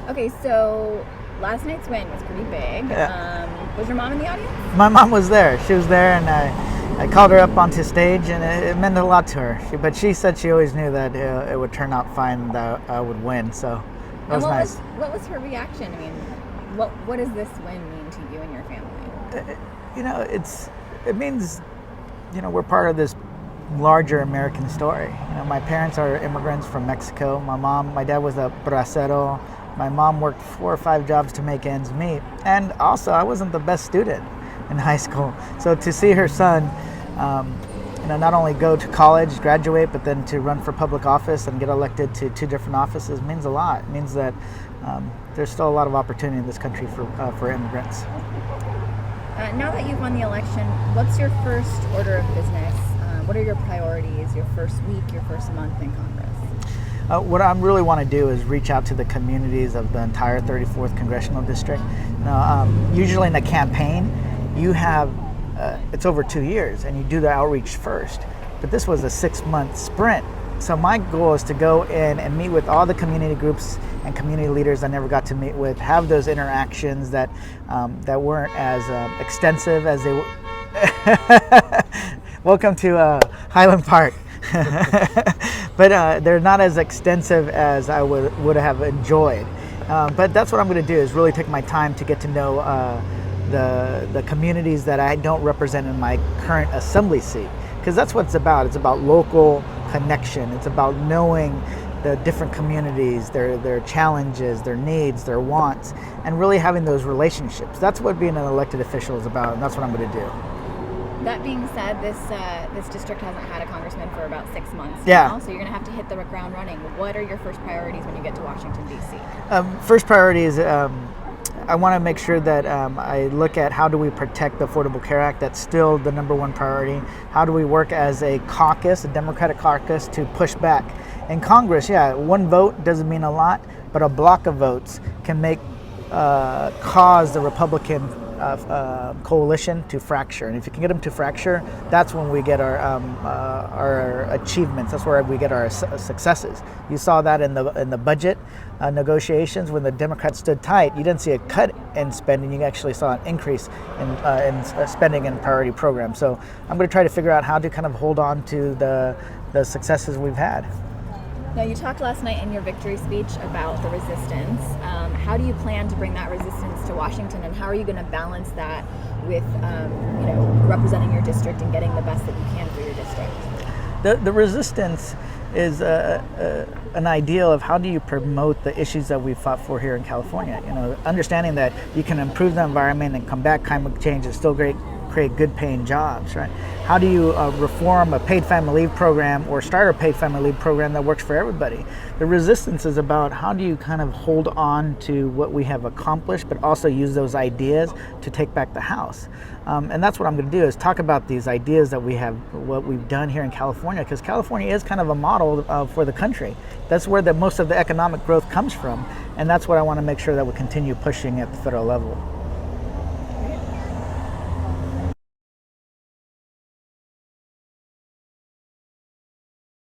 Okay, so last night's win was pretty big. Yeah. Was your mom in the audience? My mom was there. She was there, and I called her up onto stage, and it meant a lot to her. But she said she always knew that it would turn out fine, that I would win. So it was nice. What was her reaction? I mean, what does this win mean to you and your family? It means, we're part of this larger American story. My parents are immigrants from Mexico. My dad was a bracero. My mom worked 4 or 5 jobs to make ends meet. And also, I wasn't the best student in high school. So to see her son, not only go to college, graduate, but then to run for public office and get elected to 2 different offices means a lot. It means that there's still a lot of opportunity in this country for immigrants. Now that you've won the election, what's your first order of business? What are your priorities, your first week, your first month in Congress? What I really want to do is reach out to the communities of the entire 34th Congressional District. Usually in a campaign, you have, it's over 2 years, and you do the outreach first. But this was a 6-month sprint. So my goal is to go in and meet with all the community groups and community leaders I never got to meet with, have those interactions that weren't as extensive as they Welcome to Highland Park. But they're not as extensive as I would have enjoyed. But that's what I'm going to do, is really take my time to get to know the communities that I don't represent in my current assembly seat. Because that's what it's about. It's about local connection. It's about knowing the different communities, their challenges, their needs, their wants, and really having those relationships. That's what being an elected official is about, and that's what I'm going to do. That being said, this district hasn't had a congressman for about 6 months Yeah. now, so you're going to have to hit the ground running. What are your first priorities when you get to Washington, D.C.? First priority is I want to make sure that I look at how do we protect the Affordable Care Act. That's still the number one priority. How do we work as a caucus, a Democratic caucus, to push back? In Congress, one vote doesn't mean a lot, but a block of votes can cause the Republican coalition to fracture. And if you can get them to fracture, that's when we get our achievements. That's where we get our successes. You saw that in the budget negotiations when the Democrats stood tight. You didn't see a cut in spending. You actually saw an increase in spending in priority programs. So I'm going to try to figure out how to kind of hold on to the successes we've had. Now, you talked last night in your victory speech about the resistance. How do you plan to bring that resistance to Washington, and how are you going to balance that with, representing your district and getting the best that you can for your district? The resistance is an ideal of how do you promote the issues that we fought for here in California. Understanding that you can improve the environment and combat climate change and still create good paying jobs, right? How do you reform a paid family leave program or start a paid family leave program that works for everybody? The resistance is about how do you kind of hold on to what we have accomplished, but also use those ideas to take back the House. And that's what I'm going to do, is talk about these ideas that we have, what we've done here in California, because California is kind of a model for the country. That's where most of the economic growth comes from, and that's what I want to make sure that we continue pushing at the federal level.